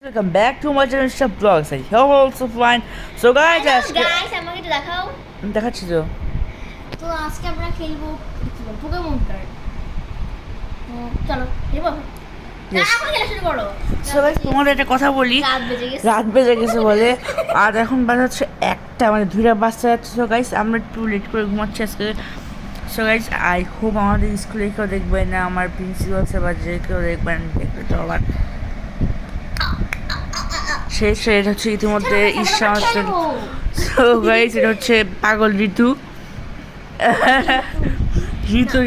Welcome back to my channel Shop Vlogs. I hope also fine. So guys, guys আমাকে একটু দেখাও দেখাচ্ছি তো। তো আজকে আমরা খেলবো পোকেমন কার্ড চলো খেলবো না Yes. এখন খেলা শুরু করো So guys, তোমাদের একটা কথা বলি। রাত বেজে গেছে বলে আর এখন বাজাচ্ছে একটা মানে 2টা বাজতে যাচ্ছে। So guys, আমরা একটু লেট করে ঘুমাচ্ছি আজকে। So guys, I hope আমাদের স্কুলে কেউ দেখবে না, আমার প্রিন্সিপাল স্যার বা যে কেউ দেখবেন, দেখবে তো আবার শেষ এটা হচ্ছে ইতিমধ্যে ঈশা। So guys, এটা হচ্ছে পাগল ঋতু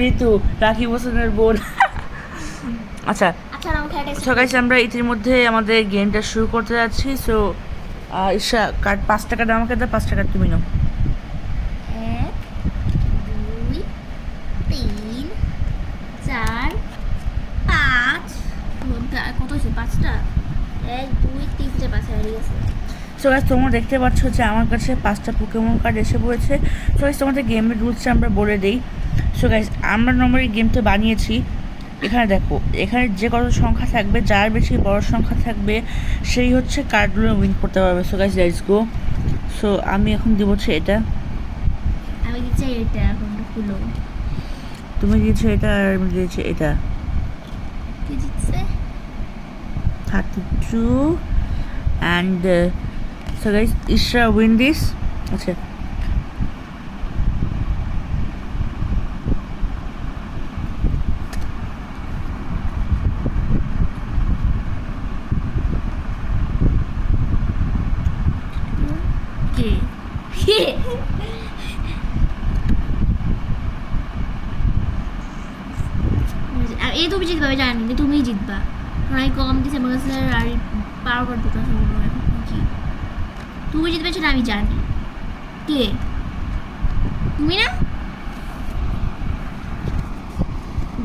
ঋতু রাখি বসনের বোন। আচ্ছা সো গাইস, আমরা ইতিমধ্যে আমাদের গেমটা শুরু করতে যাচ্ছি। সো ঈশা কার্ড 5 টাকা দাম আমাকে দাও, 5 টাকা তুমি নাও। 1 2 3 4 5 কত হচ্ছে 5টা 1 2 3 4 5 হয়ে গেছে। সো গাইস, তোমরা দেখতে পাচ্ছ যে আমার কাছে 5টা পোকেমন কার্ড এসে পড়েছে। সো গাইস, তোমাদের গেমের রুলসটা আমরা বলে দিই। সো গাইস, আমরা নর্মালি গেমটা বানিয়েছি। এখানে দেখো, এখানে যে কত সংখ্যা থাকবে, যার বেশি বড় সংখ্যা থাকবে সেই হচ্ছে কার্ডগুলো উইন করতে পারবে। So guys, let's go. So আমি এখন দিব হচ্ছে এটা, আমি দিচ্ছি এটা, এখন খুলো। তুমি দিয়েছো এটা আর আমি দিয়েছি এটা। কি দিচ্ছে 32 and so guys, Isra win this. আচ্ছা কে এই তুমি জিতবা, আমি জানি তুমিই জিতবা, কারণ আমি কম দিয়েছি আমার কাছে আর পাওয়ার কার্ড দুটো আছে মনে হয়। কি তুমি জিতবে সেটা আমি জানি। কে তুমি না?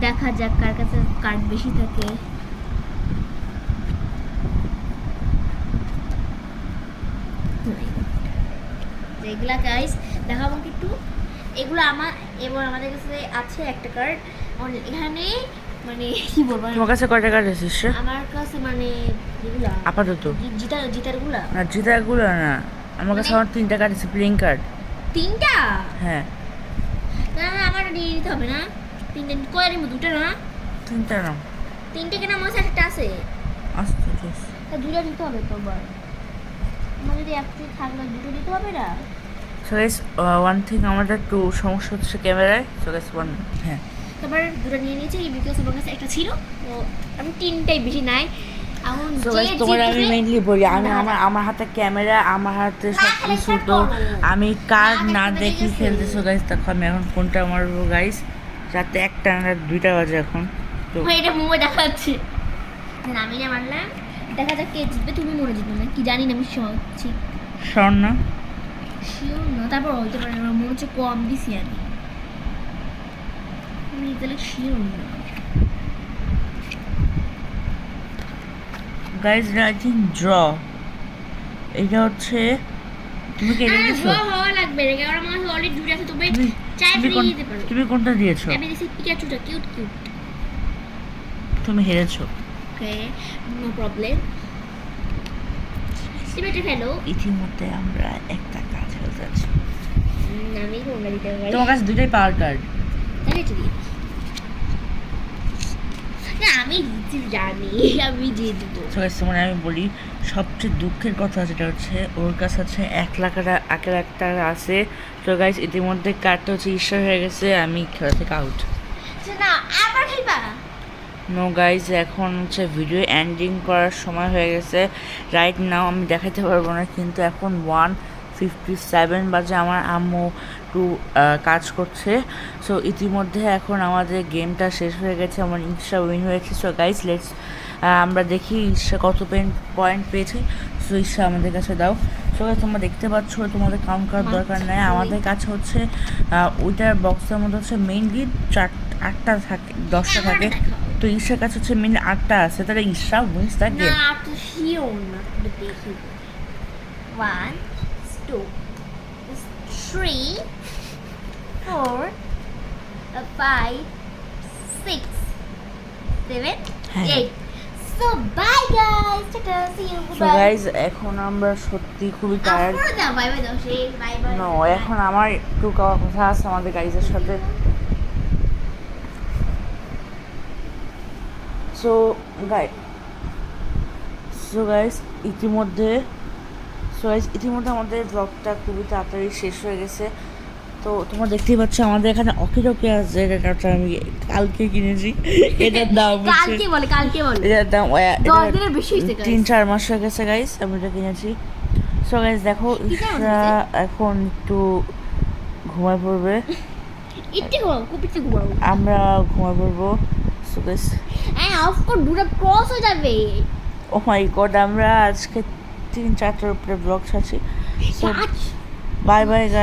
দেখা যাক কার কাছে কার্ড বেশি থাকে। এগুলা গাইস দেখাবো একটু, এগুলো আমার এবং আমাদের কাছে আছে একটা কার্ড এখানে, মানে কি বলবো, তোমার কাছে কয়টা কার্ড আছে ঈশা? আমার কাছে মানে যেগুলা আপাতত জিতারগুলা না, জিতাগুলো না, আমার কাছে আমার 3টা কার্ড আছে, প্লেইং কার্ড। 3টা? হ্যাঁ না না, আমার নিয়ে নিতে হবে না। 3টা কয়ের মধ্যে 2টা না? 3টা না, 3টে কেন, আমার কাছে একটা আছে। আস্তে আস্তে। তা 2টা দিতে হবে তো আবার, আমার যদি একটু থাকলে 2টো দিতে হবে না। সো গাইস, ওয়ান থিং আমাদের একটু সমস্যা হচ্ছে ক্যামেরায়। সো গাইস ওয়ান, হ্যাঁ তারপর 2টা নিয়ে নিয়েছি বিকজ আমার কাছে একটা ছিল, তো আমি 3টাই বেশি নাই। এখন সো যে গাইস, তোমার আমি জিতবে মেইনলি বলি, আমি আমার হাতে ক্যামেরা, আমার হাতে সব কিছু, তো আমি কার্ড না দেখি খেলতে। সো গাইস, দেখো আমি এখন কোনটা মারবো গাইস, রাতে 1টা না 2টা বাজে এখন। তো এটা মোমো দেখাচ্ছে, আমি না মানলাম। দেখা যাক কে জিতবে, তুমি মনে জিতবে না কি জানি না, আমি ঠিক স্বর্ণ শিওর না। তারপর হইতে পারে, আমার মনে হচ্ছে কম দিছি আমি তাহলে শিওর না। Guys, I think draw. এটা হচ্ছে, তুমি কি এটা দিয়েছো? হওয়া লাগবে রে, কারণ আমার কাছে অলরেডি 2টা আছে, তুমি চাইলে দিতে পারো। তুমি কোনটা দিয়েছো? আমি দিছি পিকাচুটা, কিউট। তুমি হেরেছো। ওকে, নো প্রবলেম। সিমেট্রি ফেলো। ইতিমধ্যে আমরা একটা কাজ হয়ে যাচ্ছি। আমি কোনটা দিতে পারি? তোমার কাছে 2টাই পাওয়ার কার্ড। তাহলে এটা দিই। না আমি জানি আমি জিতবো। তো গাইস, তোমার আমি বলি, সবচেয়ে দুঃখের কথা যেটা হচ্ছে, ওর কাছে হচ্ছে 1 লাখ টাকা আছে। তো গাইস, ইতিমধ্যে কার্ডটা হচ্ছে ঈশ্বর হয়ে গেছে, আমি খেলা থেকে আউট। না আবার খেলবা? নো গাইজ, এখন হচ্ছে ভিডিও এন্ডিং করার সময় হয়ে গেছে। রাইট নাও আমি দেখাতে পারবো না, কিন্তু এখন 1:57 বাজে, আমার আম্মু একটু কাজ করছে। সো ইতিমধ্যে এখন আমাদের গেমটা শেষ হয়ে গেছে, আমার ঈশা উইন হয়েছে। সো গাইজ, লেটস আমরা দেখি ঈশা কত পয়েন্ট পেয়েছে। সো ঈশা আমাদের কাছে দাও। সো তোমরা দেখতে পাচ্ছ, তোমাদের কাউন্ট করার দরকার নেই, আমাদের কাছে হচ্ছে ওইটার বক্সের মধ্যে হচ্ছে মেইনলি 8টা থাকে, 10টা থাকে। তো ঈশার কাছে হচ্ছে মেন 8টা আছে, তাহলে ঈশা উইন্স দ্য গেম। না তো শিওর না, দেখি 1 2 3 4 5 6 7 হ্যাঁ। 8 So bye guys. Ta-ta. See you. So guys এখন আমরা সত্যি খুবই tired. After that, bye bye. Don't say bye bye. No, এখন আমার একটু কথা আছে আমাদের গাইজের সাথে। সো গাইজ ইতিমধ্যে আমাদের ব্লগটা খুবই তাড়াতাড়ি শেষ হয়ে গেছে। তো তোমরা দেখতেই পাচ্ছ আমাদের এখানে অকিটকি আছে, এটা আমি কালকে কিনেছি। এটার দাম কালকে বলে এটার দাম 10 দিনের বেশি হয়েছে guys। 3-4 মাস হয়ে গেছে গাইজ আমি এটা কিনেছি। সো গাইজ দেখো ইশরা এখন একটু ঘুমায় পড়বে, একটু ঘুমাও আমরা ঘুমায় পড়বো। সো গাইজ অফ কোর্স দুটো ক্রস হয়ে যাবে। ও মাই গড, আমরা আজকে 3-4টার উপরে ব্লগ ছাড়ছি। So bye bye guys.